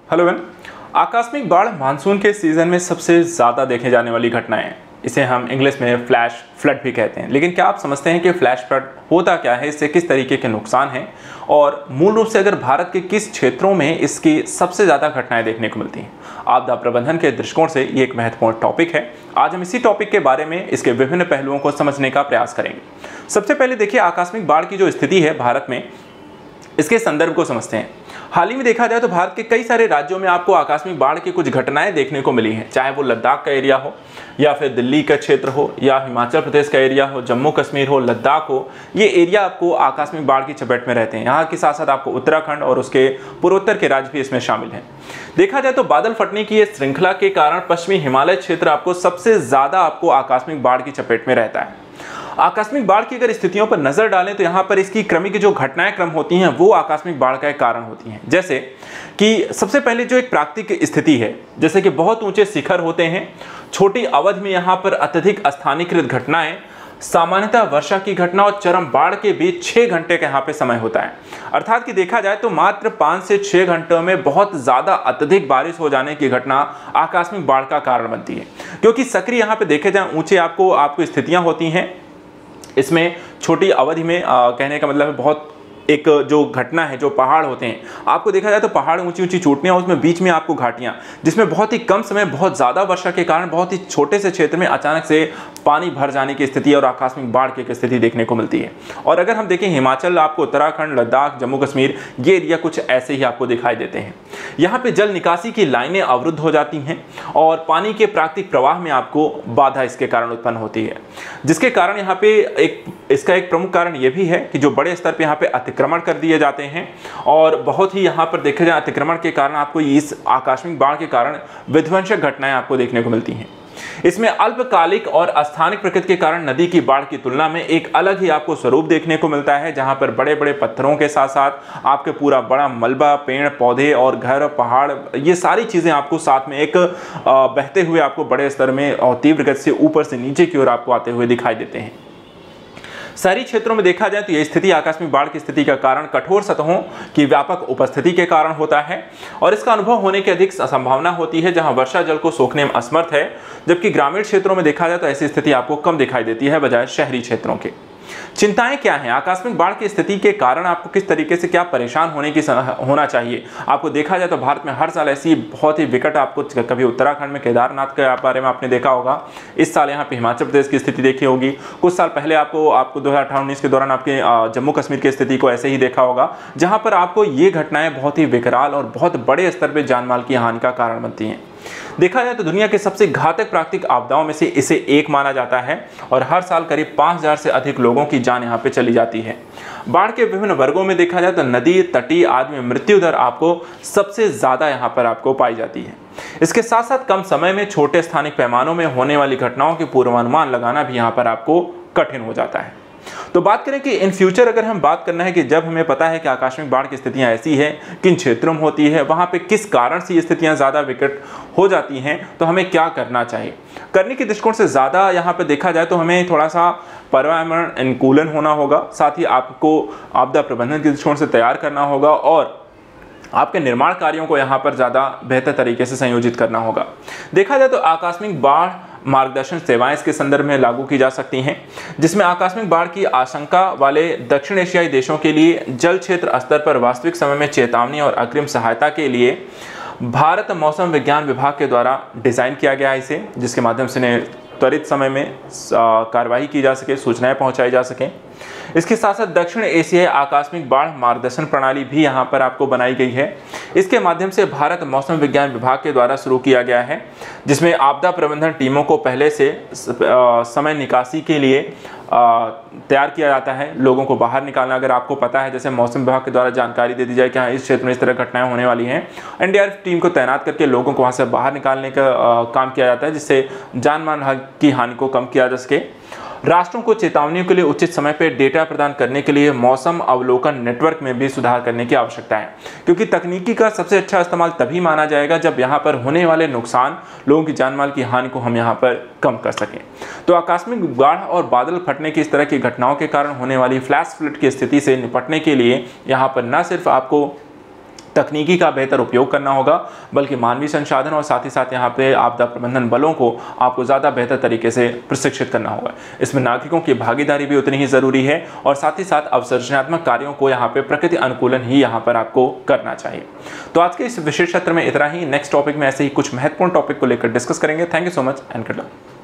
Hello ma'am. आकस्मिक बाढ़ monsoon के सीजन में सबसे ज़्यादा देखे जाने वाली घटनाएं हैं। इसे हम इंग्लिश में फ्लैश फ्लड भी कहते हैं। लेकिन क्या आप समझते हैं कि फ्लैश फ्लड होता क्या है, इससे किस तरीके के नुकसान हैं और मूल रूप से अगर भारत के किस क्षेत्रों में इसकी सबसे ज़्यादा घटनाएं देखने को मिलती हैं? आपदा प्रबंधन के दृष्टिकोण से ये एक महत्वपूर्ण टॉपिक है। आज हम इसी टॉपिक के बारे में इसके विभिन्न पहलुओं को समझने का प्रयास करेंगे। सबसे पहले देखिए, आकस्मिक बाढ़ की जो स्थिति है भारत में, इसके संदर्भ को समझते हैं। हाल ही में देखा जाए तो भारत के कई सारे राज्यों में आपको आकस्मिक बाढ़ की कुछ घटनाएं देखने को मिली हैं, चाहे वो लद्दाख का एरिया हो या फिर दिल्ली का क्षेत्र हो या हिमाचल प्रदेश का एरिया हो, जम्मू कश्मीर हो, लद्दाख हो। ये एरिया आपको आकस्मिक बाढ़ की चपेट में रहते हैं। यहाँ के साथ साथ आपको उत्तराखंड और उसके पूर्वोत्तर के राज्य भी इसमें शामिल हैं। देखा जाए तो बादल फटने की ये श्रृंखला के कारण पश्चिमी हिमालय क्षेत्र आपको सबसे ज्यादा आपको आकस्मिक बाढ़ की चपेट में रहता है। आकस्मिक बाढ़ की अगर स्थितियों पर नजर डालें तो यहाँ पर इसकी क्रमिक जो घटनाएं क्रम होती हैं वो आकस्मिक बाढ़ का एक कारण होती हैं। जैसे कि सबसे पहले जो एक प्राकृतिक स्थिति है, जैसे कि बहुत ऊंचे शिखर होते हैं, छोटी अवधि में यहाँ पर अत्यधिक स्थानीयकृत घटनाएं, सामान्यतः वर्षा की घटना और चरम बाढ़ के बीच 6 घंटे का यहाँ पे समय होता है। अर्थात कि देखा जाए तो मात्र 5 से 6 घंटों में बहुत ज्यादा अत्यधिक बारिश हो जाने की घटना आकस्मिक बाढ़ का कारण बनती है। क्योंकि सक्रिय यहाँ पे देखे जाए ऊंचे आपको स्थितियां होती हैं। इसमें छोटी अवधि में कहने का मतलब है बहुत एक जो घटना है, जो पहाड़ होते हैं, आपको देखा जाए तो पहाड़ ऊंची ऊंची चोटियां, उसमें बीच में आपको घाटियां, जिसमें बहुत ही कम समय बहुत ज़्यादा वर्षा के कारण बहुत ही छोटे से क्षेत्र में अचानक से पानी भर जाने की स्थिति और आकस्मिक बाढ़ की स्थिति देखने को मिलती है। और अगर हम देखें हिमाचल, आपको उत्तराखंड, लद्दाख, जम्मू कश्मीर, ये एरिया कुछ ऐसे ही आपको दिखाई देते हैं। यहाँ पे जल निकासी की लाइनें अवरुद्ध हो जाती हैं और पानी के प्राकृतिक प्रवाह में आपको बाधा इसके कारण उत्पन्न होती है, जिसके कारण यहाँ पे इसका एक प्रमुख कारण ये भी है कि जो बड़े स्तर पे यहाँ पे अतिक्रमण कर दिए जाते हैं और बहुत ही यहाँ पर देखा जाए अतिक्रमण के कारण आपको इस आकस्मिक बाढ़ के कारण विध्वंसक घटनाएं आपको देखने को मिलती हैं। इसमें अल्पकालिक और अस्थानिक प्रकृति के कारण नदी की बाढ़ की तुलना में एक अलग ही आपको स्वरूप देखने को मिलता है, जहां पर बड़े बड़े पत्थरों के साथ साथ आपके पूरा बड़ा मलबा, पेड़ पौधे और घर, पहाड़, ये सारी चीजें आपको साथ में एक बहते हुए आपको बड़े स्तर में और तीव्र गति से ऊपर से नीचे की ओर आपको आते हुए दिखाई देते हैं। शहरी क्षेत्रों में देखा जाए तो यह स्थिति आकस्मिक बाढ़ की स्थिति का कारण कठोर सतहों की व्यापक उपस्थिति के कारण होता है और इसका अनुभव होने की अधिक संभावना होती है जहां वर्षा जल को सोखने में असमर्थ है, जबकि ग्रामीण क्षेत्रों में देखा जाए तो ऐसी स्थिति आपको कम दिखाई देती है बजाय शहरी क्षेत्रों के। चिंताएं क्या हैं? आकस्मिक बाढ़ की स्थिति के कारण आपको किस तरीके से क्या परेशान होना चाहिए? आपको देखा जाए तो भारत में हर साल ऐसी बहुत ही विकट, आपको कभी उत्तराखंड में केदारनाथ के बारे में आपने देखा होगा, इस साल यहाँ पे हिमाचल प्रदेश की स्थिति देखी होगी, कुछ साल पहले आपको 2018-19 के दौरान आपके जम्मू कश्मीर की स्थिति को ऐसे ही देखा होगा, जहाँ पर आपको ये घटनाएं बहुत ही विकराल और बहुत बड़े स्तर पर जान माल की हानि का कारण बनती हैं। देखा जाए तो दुनिया के सबसे घातक प्राकृतिक आपदाओं में से इसे एक माना जाता है और हर साल करीब 5000 से अधिक लोगों की जान यहाँ पे चली जाती है। बाढ़ के विभिन्न वर्गों में देखा जाए तो नदी, तटीय आदि में मृत्यु दर आपको सबसे ज्यादा यहाँ पर आपको पाई जाती है। इसके साथ साथ कम समय में छोटे स्थानिक पैमानों में होने वाली घटनाओं के पूर्वानुमान लगाना भी यहाँ पर आपको कठिन हो जाता है। तो बात करें कि इन फ्यूचर अगर हम बात करना है कि जब हमें पता है कि आकस्मिक बाढ़ की स्थितियां ऐसी है, किन क्षेत्रों में होती है, वहां पे किस कारण से ये स्थितियां ज़्यादा विकट हो जाती हैं, तो हमें क्या करना चाहिए? करने के दृष्टिकोण से ज़्यादा यहाँ पे देखा जाए तो हमें थोड़ा सा पर्यावरण अनुकूलन होना होगा, साथ ही आपको आपदा प्रबंधन के दृष्टिकोण से तैयार करना होगा और आपके निर्माण कार्यों को यहाँ पर ज़्यादा बेहतर तरीके से संयोजित करना होगा। देखा जाए तो आकस्मिक बाढ़ मार्गदर्शन सेवाएं इसके संदर्भ में लागू की जा सकती हैं, जिसमें आकस्मिक बाढ़ की आशंका वाले दक्षिण एशियाई देशों के लिए जल क्षेत्र स्तर पर वास्तविक समय में चेतावनी और अग्रिम सहायता के लिए भारत मौसम विज्ञान विभाग के द्वारा डिज़ाइन किया गया है इसे, जिसके माध्यम से त्वरित समय में कार्रवाई की जा सके, सूचनाएं पहुंचाई जा सकें। इसके साथ साथ दक्षिण एशियाई आकस्मिक बाढ़ मार्गदर्शन प्रणाली भी यहाँ पर आपको बनाई गई है। इसके माध्यम से भारत मौसम विज्ञान विभाग के द्वारा शुरू किया गया है, जिसमें आपदा प्रबंधन टीमों को पहले से समय निकासी के लिए तैयार किया जाता है। लोगों को बाहर निकालना, अगर आपको पता है, जैसे मौसम विभाग के द्वारा जानकारी दे दी जाए कि हाँ इस क्षेत्र में इस तरह घटनाएं होने वाली हैं, एनडीआरएफ टीम को तैनात करके लोगों को वहाँ से बाहर निकालने का काम किया जाता है, जिससे जान माल की हानि को कम किया जा सके। राष्ट्रों को चेतावनियों के लिए उचित समय पर डेटा प्रदान करने के लिए मौसम अवलोकन नेटवर्क में भी सुधार करने की आवश्यकता है, क्योंकि तकनीकी का सबसे अच्छा इस्तेमाल तभी माना जाएगा जब यहाँ पर होने वाले नुकसान, लोगों की जान माल की हानि को हम यहाँ पर कम कर सकें। तो आकस्मिक बाढ़ और बादल फटने की इस तरह की घटनाओं के कारण होने वाली फ्लैश फ्लड की स्थिति से निपटने के लिए यहाँ पर न सिर्फ आपको तकनीकी का बेहतर उपयोग करना होगा, बल्कि मानवीय संसाधन और साथ ही साथ यहाँ पे आपदा प्रबंधन बलों को आपको ज़्यादा बेहतर तरीके से प्रशिक्षित करना होगा। इसमें नागरिकों की भागीदारी भी उतनी ही ज़रूरी है और साथ ही साथ अवसर्जनात्मक कार्यों को यहाँ पे प्रकृति अनुकूलन ही यहाँ पर आपको करना चाहिए। तो आज के इस विशेष सत्र में इतना ही। नेक्स्ट टॉपिक में ऐसे ही कुछ महत्वपूर्ण टॉपिक को लेकर डिस्कस करेंगे। Thank you so much and good luck.